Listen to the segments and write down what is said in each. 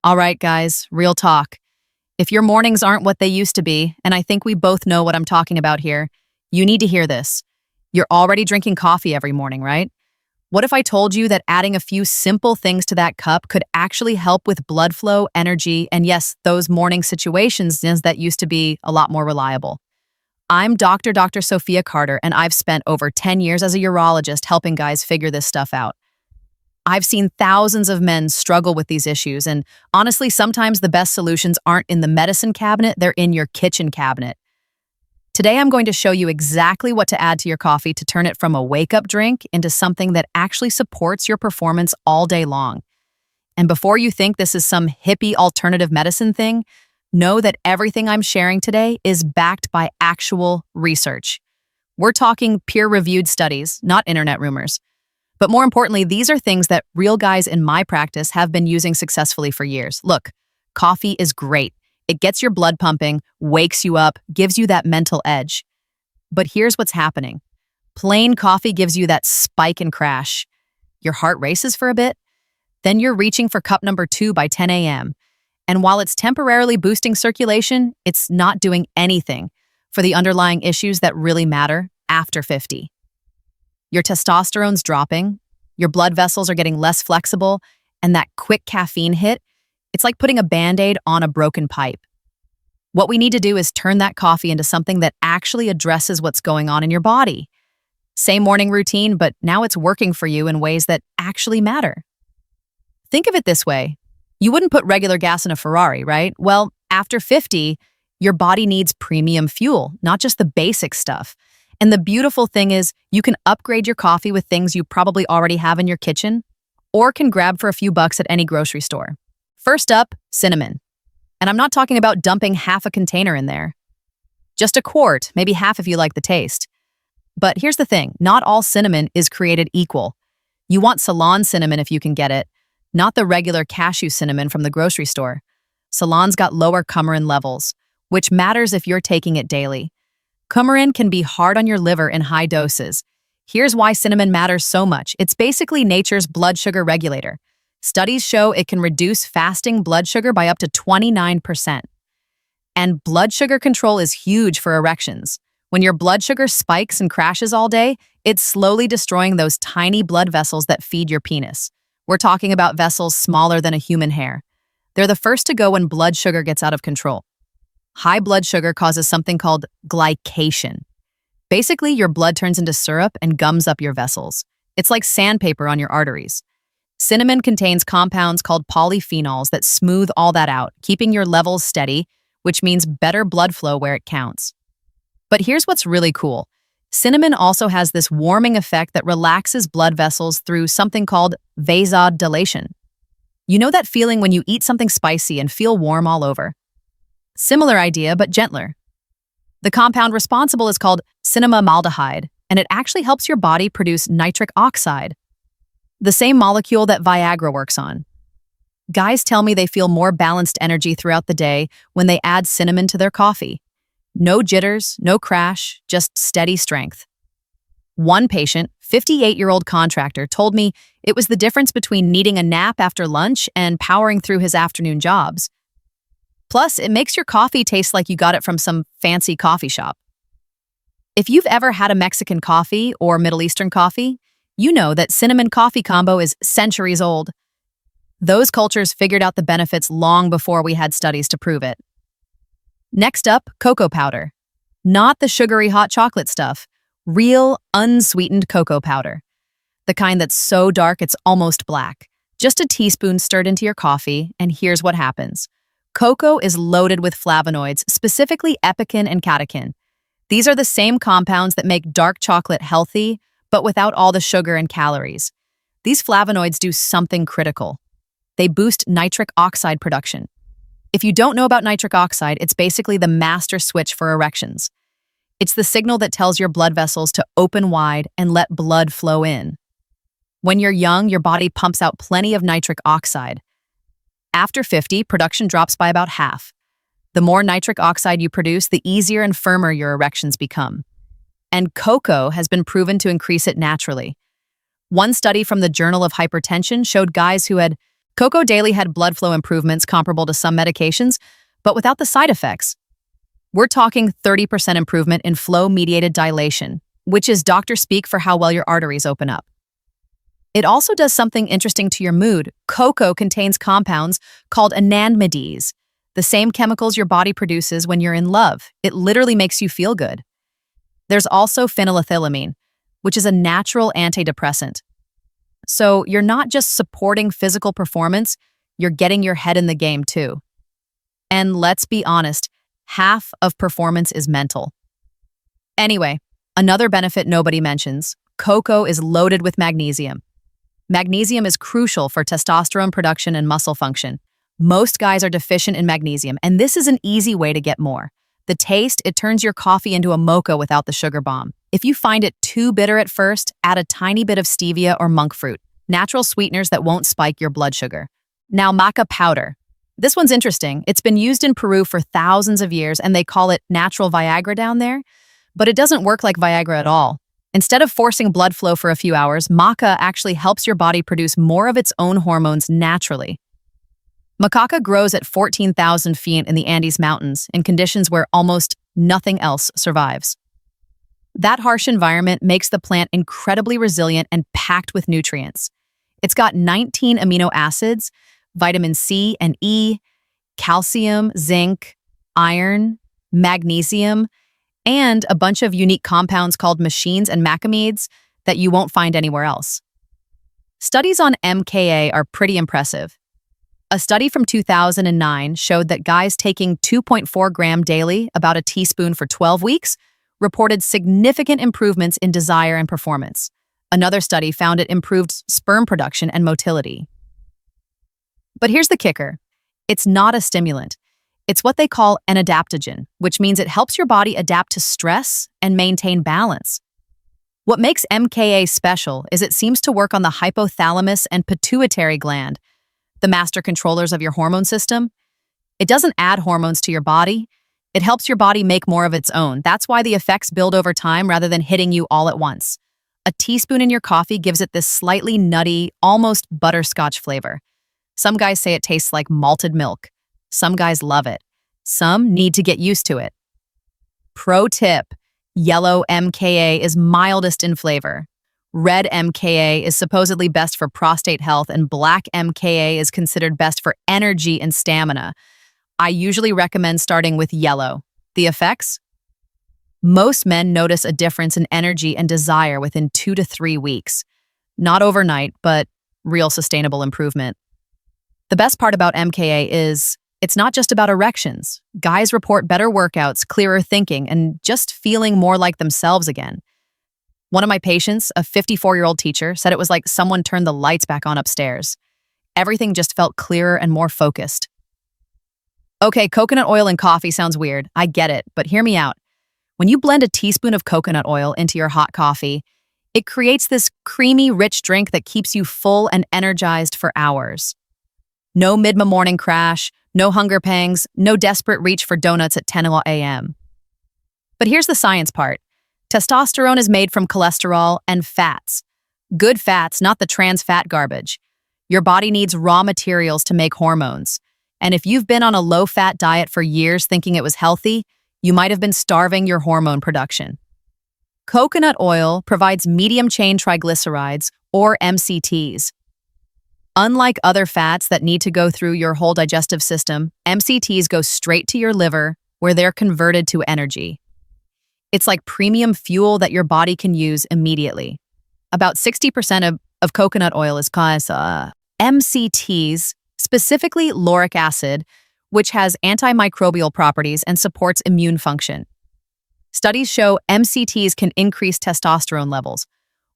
All right, guys, real talk. If your mornings aren't what they used to be, and I think we both know what I'm talking about here, you need to hear this. You're already drinking coffee every morning, right? What if I told you that adding a few simple things to that cup could actually help with blood flow, energy, and yes, those morning situations that used to be a lot more reliable? I'm Dr. Sophia Carter, and I've spent over 10 years as a urologist helping guys figure this stuff out. I've seen thousands of men struggle with these issues, and honestly, sometimes the best solutions aren't in the medicine cabinet, they're in your kitchen cabinet. Today, I'm going to show you exactly what to add to your coffee to turn it from a wake-up drink into something that actually supports your performance all day long. And before you think this is some hippie alternative medicine thing, know that everything I'm sharing today is backed by actual research. We're talking peer-reviewed studies, not internet rumors. But more importantly, these are things that real guys in my practice have been using successfully for years. Look, coffee is great. It gets your blood pumping, wakes you up, gives you that mental edge. But here's what's happening. Plain coffee gives you that spike and crash. Your heart races for a bit, then you're reaching for cup number 2 by 10 a.m. And while it's temporarily boosting circulation, it's not doing anything for the underlying issues that really matter after 50. Your testosterone's dropping, your blood vessels are getting less flexible, and that quick caffeine hit, it's like putting a Band-Aid on a broken pipe. What we need to do is turn that coffee into something that actually addresses what's going on in your body. Same morning routine, but now it's working for you in ways that actually matter. Think of it this way. You wouldn't put regular gas in a Ferrari, right? Well, after 50, your body needs premium fuel, not just the basic stuff. And the beautiful thing is, you can upgrade your coffee with things you probably already have in your kitchen, or can grab for a few bucks at any grocery store. First up, cinnamon. And I'm not talking about dumping half a container in there. Just a quart, maybe half if you like the taste. But here's the thing, not all cinnamon is created equal. You want Ceylon cinnamon if you can get it, not the regular cashew cinnamon from the grocery store. Ceylon's got lower coumarin levels, which matters if you're taking it daily. Coumarin can be hard on your liver in high doses. Here's why cinnamon matters so much. It's basically nature's blood sugar regulator. Studies show it can reduce fasting blood sugar by up to 29%. And blood sugar control is huge for erections. When your blood sugar spikes and crashes all day, it's slowly destroying those tiny blood vessels that feed your penis. We're talking about vessels smaller than a human hair. They're the first to go when blood sugar gets out of control. High blood sugar causes something called glycation. Basically, your blood turns into syrup and gums up your vessels. It's like sandpaper on your arteries. Cinnamon contains compounds called polyphenols that smooth all that out, keeping your levels steady, which means better blood flow where it counts. But here's what's really cool. Cinnamon also has this warming effect that relaxes blood vessels through something called vasodilation. You know that feeling when you eat something spicy and feel warm all over? Similar idea, but gentler. The compound responsible is called cinnamaldehyde, and it actually helps your body produce nitric oxide, the same molecule that Viagra works on. Guys tell me they feel more balanced energy throughout the day when they add cinnamon to their coffee. No jitters, no crash, just steady strength. One patient, 58-year-old contractor, told me it was the difference between needing a nap after lunch and powering through his afternoon jobs. Plus, it makes your coffee taste like you got it from some fancy coffee shop. If you've ever had a Mexican coffee or Middle Eastern coffee, you know that cinnamon coffee combo is centuries old. Those cultures figured out the benefits long before we had studies to prove it. Next up, cocoa powder. Not the sugary hot chocolate stuff, real unsweetened cocoa powder. The kind that's so dark it's almost black. Just a teaspoon stirred into your coffee, and here's what happens. Cocoa is loaded with flavonoids, specifically epicin and catechin. These are the same compounds that make dark chocolate healthy, but without all the sugar and calories. These flavonoids do something critical. They boost nitric oxide production. If you don't know about nitric oxide, it's basically the master switch for erections. It's the signal that tells your blood vessels to open wide and let blood flow in. When you're young, your body pumps out plenty of nitric oxide. After 50, production drops by about half. The more nitric oxide you produce, the easier and firmer your erections become. And cocoa has been proven to increase it naturally. One study from the Journal of Hypertension showed guys who had Cocoa Daily had blood flow improvements comparable to some medications, but without the side effects. We're talking 30% improvement in flow-mediated dilation, which is doctor speak for how well your arteries open up. It also does something interesting to your mood. Cocoa contains compounds called anandamides, the same chemicals your body produces when you're in love. It literally makes you feel good. There's also phenylethylamine, which is a natural antidepressant. So you're not just supporting physical performance, you're getting your head in the game too. And let's be honest, half of performance is mental. Anyway, another benefit nobody mentions, cocoa is loaded with magnesium. Magnesium is crucial for testosterone production and muscle function. Most guys are deficient in magnesium, and this is an easy way to get more. The taste, it turns your coffee into a mocha without the sugar bomb. If you find it too bitter at first, add a tiny bit of stevia or monk fruit, natural sweeteners that won't spike your blood sugar. Now, Maca powder. This one's interesting. It's been used in Peru for thousands of years, and they call it natural Viagra down there, but it doesn't work like Viagra at all. Instead of forcing blood flow for a few hours, Maca actually helps your body produce more of its own hormones naturally. Macaca grows at 14,000 feet in the Andes Mountains in conditions where almost nothing else survives. That harsh environment makes the plant incredibly resilient and packed with nutrients. It's got 19 amino acids, vitamin C and E, calcium, zinc, iron, magnesium, and a bunch of unique compounds called machines and macamides that you won't find anywhere else. Studies on MKA are pretty impressive. A study from 2009 showed that guys taking 2.4 grams daily, about a teaspoon for 12 weeks, reported significant improvements in desire and performance. Another study found it improved sperm production and motility. But here's the kicker. It's not a stimulant. It's what they call an adaptogen, which means it helps your body adapt to stress and maintain balance. What makes MKA special is it seems to work on the hypothalamus and pituitary gland, the master controllers of your hormone system. It doesn't add hormones to your body. It helps your body make more of its own. That's why the effects build over time rather than hitting you all at once. A teaspoon in your coffee gives it this slightly nutty, almost butterscotch flavor. Some guys say it tastes like malted milk. Some guys love it. Some need to get used to it. Pro tip, yellow MKA is mildest in flavor. Red MKA is supposedly best for prostate health, and black MKA is considered best for energy and stamina. I usually recommend starting with yellow. The effects? Most men notice a difference in energy and desire within 2 to 3 weeks. Not overnight, but real sustainable improvement. The best part about MKA is it's not just about erections. Guys report better workouts, clearer thinking, and just feeling more like themselves again. One of my patients, a 54-year-old teacher, said it was like someone turned the lights back on upstairs. Everything just felt clearer and more focused. Okay, coconut oil and coffee sounds weird. I get it, but hear me out. When you blend a teaspoon of coconut oil into your hot coffee, it creates this creamy, rich drink that keeps you full and energized for hours. No mid-morning crash, no hunger pangs, no desperate reach for donuts at 10 a.m. But here's the science part. Testosterone is made from cholesterol and fats. Good fats, not the trans fat garbage. Your body needs raw materials to make hormones. And if you've been on a low-fat diet for years thinking it was healthy, you might have been starving your hormone production. Coconut oil provides medium-chain triglycerides, or MCTs. Unlike other fats that need to go through your whole digestive system, MCTs go straight to your liver, where they're converted to energy. It's like premium fuel that your body can use immediately. About 60% of coconut oil is cause MCTs, specifically lauric acid, which has antimicrobial properties and supports immune function. Studies show MCTs can increase testosterone levels.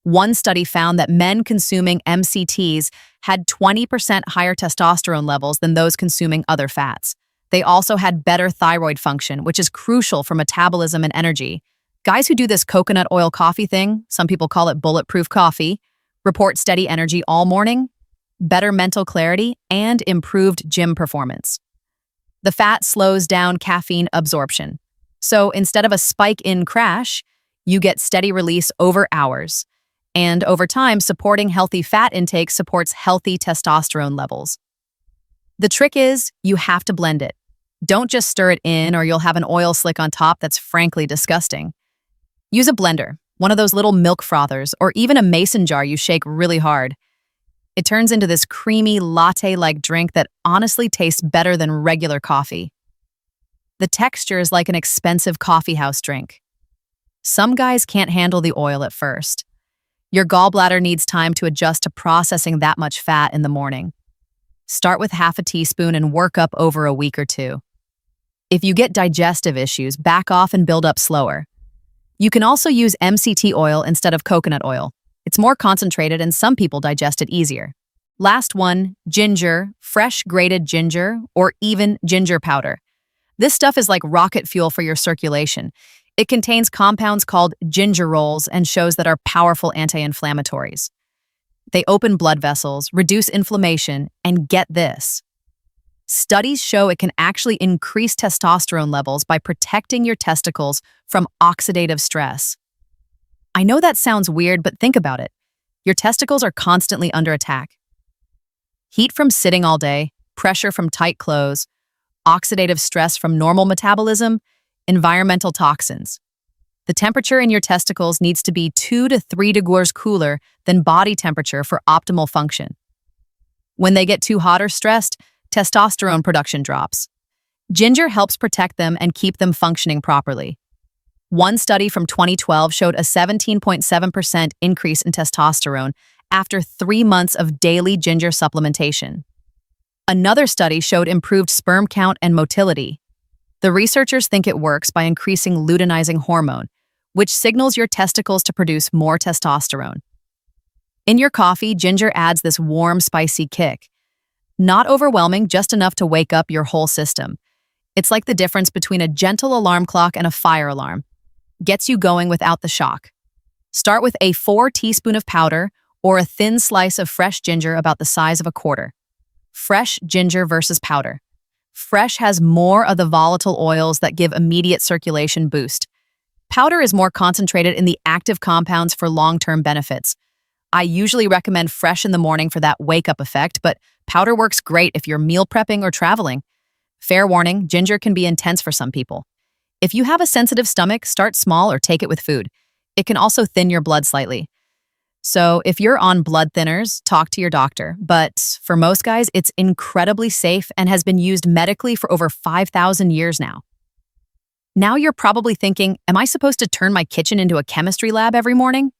One study found that men consuming MCTs had 20% higher testosterone levels than those consuming other fats. They also had better thyroid function, which is crucial for metabolism and energy. Guys who do this coconut oil coffee thing, some people call it bulletproof coffee, report steady energy all morning, better mental clarity, and improved gym performance. The fat slows down caffeine absorption. So instead of a spike in crash, you get steady release over hours. And over time, supporting healthy fat intake supports healthy testosterone levels. The trick is you have to blend it. Don't just stir it in or you'll have an oil slick on top that's frankly disgusting. Use a blender, one of those little milk frothers, or even a mason jar you shake really hard. It turns into this creamy, latte-like drink that honestly tastes better than regular coffee. The texture is like an expensive coffeehouse drink. Some guys can't handle the oil at first. Your gallbladder needs time to adjust to processing that much fat in the morning. Start with half a teaspoon and work up over a week or two. If you get digestive issues, back off and build up slower. You can also use MCT oil instead of coconut oil. It's more concentrated and some people digest it easier. Last one, ginger, fresh grated ginger, or even ginger powder. This stuff is like rocket fuel for your circulation. It contains compounds called gingerols and shows that are powerful anti-inflammatories. They open blood vessels, reduce inflammation, and get this. Studies show it can actually increase testosterone levels by protecting your testicles from oxidative stress. I know that sounds weird, but think about it. Your testicles are constantly under attack. Heat from sitting all day, pressure from tight clothes, oxidative stress from normal metabolism, environmental toxins. The temperature in your testicles needs to be 2 to 3 degrees cooler than body temperature for optimal function. When they get too hot or stressed, testosterone production drops. Ginger helps protect them and keep them functioning properly. One study from 2012 showed a 17.7% increase in testosterone after 3 months of daily ginger supplementation. Another study showed improved sperm count and motility. The researchers think it works by increasing luteinizing hormone, which signals your testicles to produce more testosterone. In your coffee, ginger adds this warm, spicy kick. Not overwhelming, just enough to wake up your whole system. It's like the difference between a gentle alarm clock and a fire alarm. Gets you going without the shock. Start with a 4 teaspoons of powder or a thin slice of fresh ginger about the size of a quarter. Fresh ginger versus powder. Fresh has more of the volatile oils that give immediate circulation boost. Powder is more concentrated in the active compounds for long-term benefits. I usually recommend fresh in the morning for that wake-up effect, but powder works great if you're meal prepping or traveling. Fair warning, ginger can be intense for some people. If you have a sensitive stomach, start small or take it with food. It can also thin your blood slightly. So if you're on blood thinners, talk to your doctor. But for most guys, it's incredibly safe and has been used medically for over 5,000 years now. Now you're probably thinking, am I supposed to turn my kitchen into a chemistry lab every morning?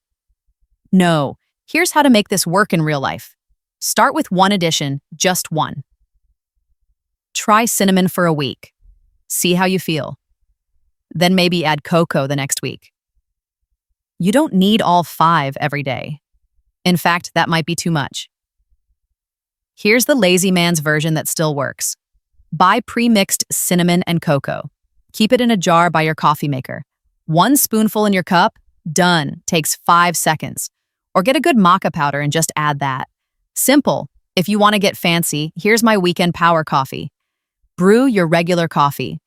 No. Here's how to make this work in real life. Start with one addition, just one. Try cinnamon for a week. See how you feel. Then maybe add cocoa the next week. You don't need all 5 every day. In fact, that might be too much. Here's the lazy man's version that still works. Buy pre-mixed cinnamon and cocoa. Keep it in a jar by your coffee maker. 1 spoonful in your cup, done, takes 5 seconds. Or get a good Maca powder and just add that. Simple. If you want to get fancy, here's my weekend power coffee. Brew your regular coffee.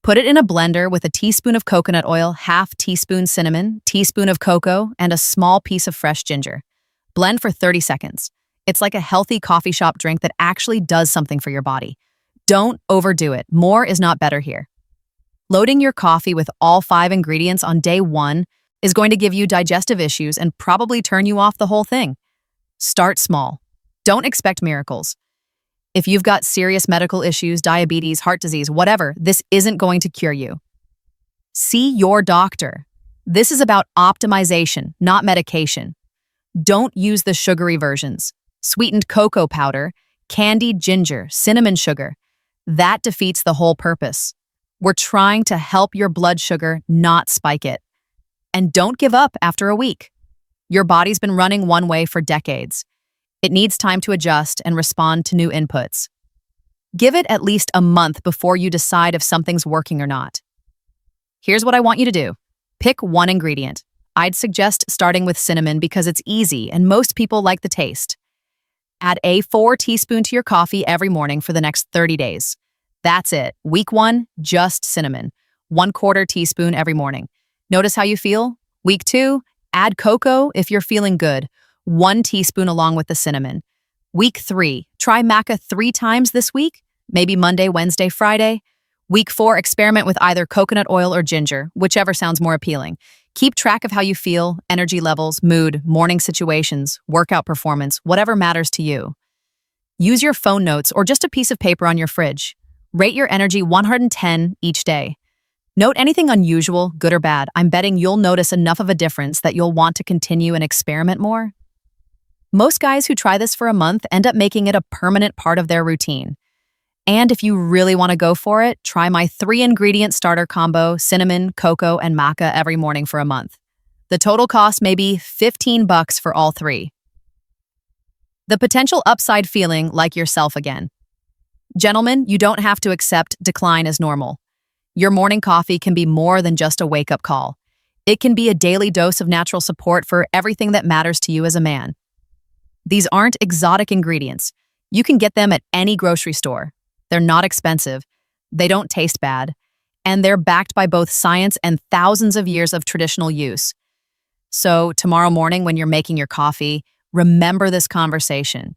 Put it in a blender with a teaspoon of coconut oil, half teaspoon cinnamon, teaspoon of cocoa, and a small piece of fresh ginger. Blend for 30 seconds. It's like a healthy coffee shop drink that actually does something for your body. Don't overdo it. More is not better here. Loading your coffee with all 5 ingredients on day 1 is going to give you digestive issues and probably turn you off the whole thing. Start small. Don't expect miracles. If you've got serious medical issues, diabetes, heart disease, whatever, this isn't going to cure you. See your doctor. This is about optimization, not medication. Don't use the sugary versions. Sweetened cocoa powder, candied ginger, cinnamon sugar. That defeats the whole purpose. We're trying to help your blood sugar not spike it. And don't give up after a week. Your body's been running one way for decades. It needs time to adjust and respond to new inputs. Give it at least a month before you decide if something's working or not. Here's what I want you to do. Pick one ingredient. I'd suggest starting with cinnamon because it's easy and most people like the taste. Add a 4 teaspoons to your coffee every morning for the next 30 days. That's it. Week 1, just cinnamon. 1/4 teaspoon every morning. Notice how you feel? Week 2, add cocoa if you're feeling good. 1 teaspoon along with the cinnamon. Week 3, try Maca 3 times this week, maybe Monday, Wednesday, Friday. Week 4, experiment with either coconut oil or ginger, whichever sounds more appealing. Keep track of how you feel, energy levels, mood, morning situations, workout performance, whatever matters to you. Use your phone notes or just a piece of paper on your fridge. Rate your energy 110 each day. Note anything unusual, good or bad. I'm betting you'll notice enough of a difference that you'll want to continue and experiment more. Most guys who try this for a month end up making it a permanent part of their routine. And if you really want to go for it, try my 3-ingredient starter combo, cinnamon, cocoa, and maca every morning for a month. The total cost may be $15 for all 3. The potential upside: feeling like yourself again. Gentlemen, you don't have to accept decline as normal. Your morning coffee can be more than just a wake-up call. It can be a daily dose of natural support for everything that matters to you as a man. These aren't exotic ingredients. You can get them at any grocery store. They're not expensive, they don't taste bad, and they're backed by both science and thousands of years of traditional use. So tomorrow morning when you're making your coffee, remember this conversation.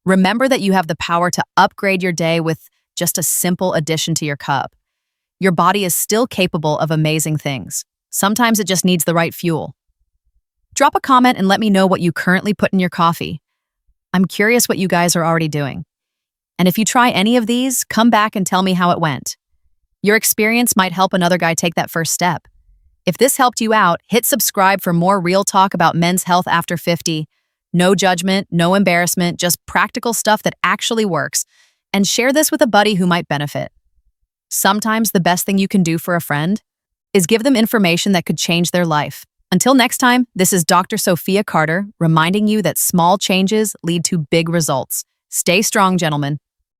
Remember that you have the power to upgrade your day with just a simple addition to your cup. Your body is still capable of amazing things. Sometimes it just needs the right fuel. Drop a comment and let me know what you currently put in your coffee. I'm curious what you guys are already doing. And if you try any of these, come back and tell me how it went. Your experience might help another guy take that first step. If this helped you out, hit subscribe for more real talk about men's health after 50. No judgment, no embarrassment, just practical stuff that actually works. And share this with a buddy who might benefit. Sometimes the best thing you can do for a friend is give them information that could change their life. Until next time, this is Dr. Sophia Carter reminding you that small changes lead to big results. Stay strong, gentlemen.